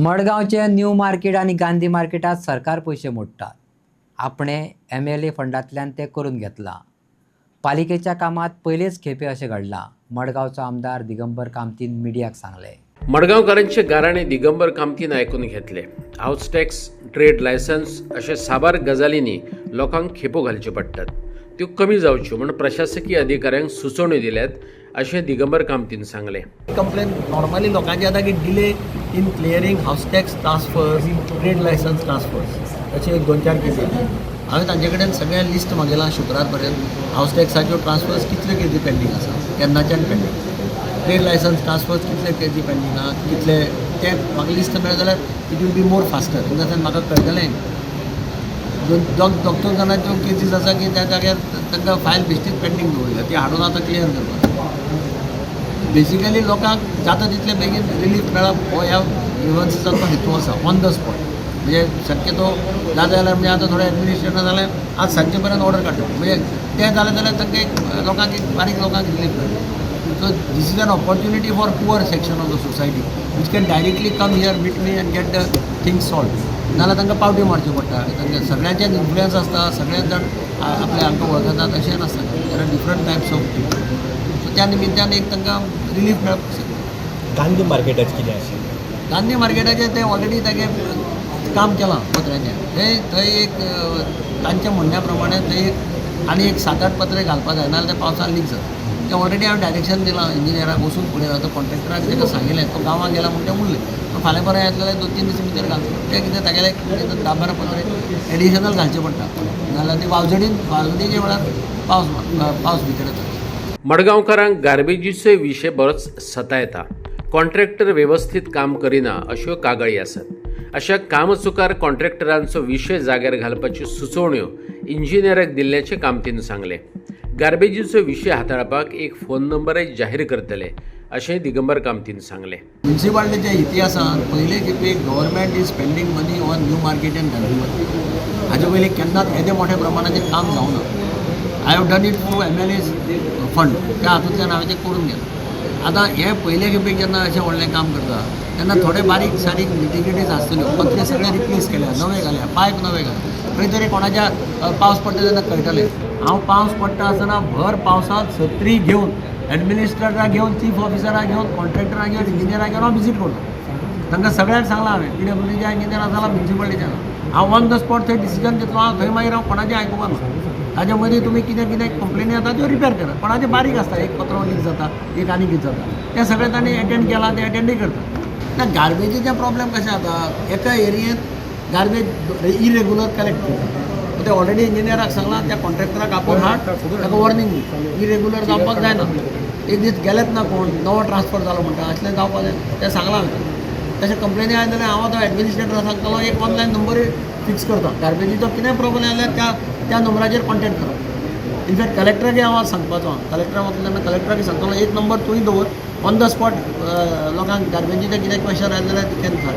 मडगावचे new market आणि गांधी मार्केटात सरकार पैसे मोडतात. आपणे MLA फंडांतल्यान ते करून घेतला. पालिकेच्या कामात पहिलेच खेपे असे घडला. मडगावचा आमदार दिगंबर कामतीन मीडियाक सांगले. मडगावकारांचे गाराणे दिगंबर कामतीन ऐकून घेतले. हाऊस टॅक्स, ट्रेड लायसन्स अशा साबार गजालींनी लोकांक खेपो घालच्यो पडटात. त्यो कमी जावच्यो म्हण प्रशासकीय अधिकाऱ्यांक सुचोवण्यो दिल्यात अशें दिगंबर कामतीन सांगले. कंप्लेन नॉर्मली लोकांचे आता की delay in clearing house tax transfers, trade licence transfers असे एक 2-4 केसी. हांवें तांचे कडेन सगळ्या लिस्ट मागयलां शुक्रार पर्यंत. हाऊस टॅक्साच्यो ट्रान्सफर्स कितले केसी पेंडींग आसा, केन्नाच्यान पेंडींग. ट्रेड लायसन्स ट्रान्सफर्स कितले केसी पेंडींग आहा, कितले ते म्हाका लिस्ट मेळ्ळें जाल्यार it will be more faster. In the sense म्हाका कळटलें दोग जाणांच्यो केसीस आसा की त्या जाग्यार तांकां फायल बेश्टीच पेंडींग दवरल्या, ती हाडून आतां क्लियर करपाक. बेसिकली लोकांक जाता तितले बेगीन रिलीफ मेळप हो ह्या ग्रीव्हन्सीचो हेतू आसा, ऑन द स्पॉट. म्हणजे शक्यतो जाता जाल्यार म्हणजे आतां थोडे एडमिनिस्ट्रेशन जाल्यार आज सांजचे पर्यंत ऑर्डर काडटले. म्हणजे ते जालें जाल्यार तांकां एक लोकांक एक बारीक लोकांक रिलीफ मेळटा. So this is an opportunity for poor section of the society which can directly come here meet me and get the things solve. नाल्यार तांकां पावटी मारच्यो पडटा. तांकां सगळ्यांचेच इन्फ्लुयन्स आसता, सगळेच जाण आपले हांकां वळखतात अशें नासता. There are different types of people. So त्या निमित्यान एक तांकां रिलीफ मेळप शकता. गांधी मार्केटाचें कितें अशें? गांधी मार्केटाचें ते ऑलरेडी तागे काम केलां पत्र्याचें. थंय एक तांच्या म्हणण्या प्रमाणे थंय आनी एक 7-8 पत्रे घालपाक जाय, नाल्यार ते पावसान लीक जाता. ते ऑलरेडी हांवें डायरेक्शन दिलां इंजिनियराक वचून फुडें वचून कॉन्ट्रॅक्टराक ताका सांगिल्लें. तो गांवांत गेला म्हणून ते उरलें. फाल्यां परत येतले जाल्यार 2-3 दीस भितर घालता. ते कितें तागेले 10-12 पत्रे एडिशनल घालचे पडटा, नाल्यार ती वाजडीचे वेळार पावस भितर येता. मडगावकारांक गार्बेजीचो विशय बरोच सतायता. कॉन्ट्रॅक्टर व्यवस्थीत काम करिना अश्यो कागाळी आसात. अशा कामचुकार कॉन्ट्रॅक्टरांचो विशय जाग्यार घालपाच्यो सुचोवण्यो इंजिनियराक दिल्ल्याचें कामतीन सांगले. गार्बेजीचो विशय हाताळपाक एक फोन नंबरय जाहीर करतले अशें दिगंबर कामतीन सांगले. म्युन्सिपालिटीच्या इतिहासान पयले खेपे government is spending money on new market and Gandhi market. हाजे पयलीं केन्नाच येदे मोठ्या प्रमाणाचेर काम जावना. I have done it through MLA's fund. त्या हातूंतल्यान हांवें तें करून घेतलें. आतां हे पयले खेपे जेन्ना अशें व्हडलें काम करता तेन्ना थोडे बारीक सारीक निटिग्रिटीज आसतल्यो. पत्रे सगळे रिप्लेस केल्या, नवे घाल्या, पायप नवे घाल्या. खंय तरी कोणाच्या पावस पडटा तेन्ना कळटलें. हांव पावस पडटा आसतना भर पावसांत छत्री घेवन एडमिनिस्ट्रेटराक घेवन, चीफ ऑफिसराक घेवन, कॉन्ट्रॅक्टराक घेवन, इंजिनियराक घेवन हांव विजीट करता. तांकां सगळ्यांक सांगलां हांवें. PWDच्या इंजिनियर आसा, म्युन्सिपालिटीच्या. हांव ऑन द स्पॉट थंय डिसिजन घेतलो. हांव थंय मागीर हांव कोणाचें आयकुपाक ना. ताच्या मदीं तुमी कितें कंप्लेनी येता त्यो रिपेर करा. कोणाचें बारीक आसता, एक पत्रो लीक जाता, एक आनी कितें जाता, तें सगळें तांणी एटेंड केलां, तें एटेंडूय करता. गार्बेजीचे प्रॉब्लेम कशें जाता, एका एरियेंत गार्बेज इरेग्युलर कलेक्ट करता. ते ऑलरेडी इंजिनियराक सांगलां, त्या कॉन्ट्रॅक्टराक आपोवन हाड, ताका वॉर्निंग दी. इरेग्युलर जावपाक जायना. एक दीस गेलेच ना कोण, नवो ट्रान्सफर जालो म्हणटा, असलें जावपाक जाय. तें सांगलां हांवें. तशें कंप्लेनी आयले जाल्यार हांव आतां एडमिनिस्ट्रेटराक सांगतलो, एक ऑनलायन नंबर फिक्स करता. गार्बेजीचो कितेंय प्रॉब्लेम जाल्यार त्या नंबराचेर कॉन्टॅक्ट करप. इनफॅक्ट कलेक्टराकय हांव आज सांगपाचो. कलेक्टरा वतलो तेन्ना कलेक्टराकय सांगतलो, एक नंबर तुवें दवर, ऑन द स्पॉट लोकांक गार्बेजीचे कितें क्वेश्चन आयले जाल्यार ती कॅन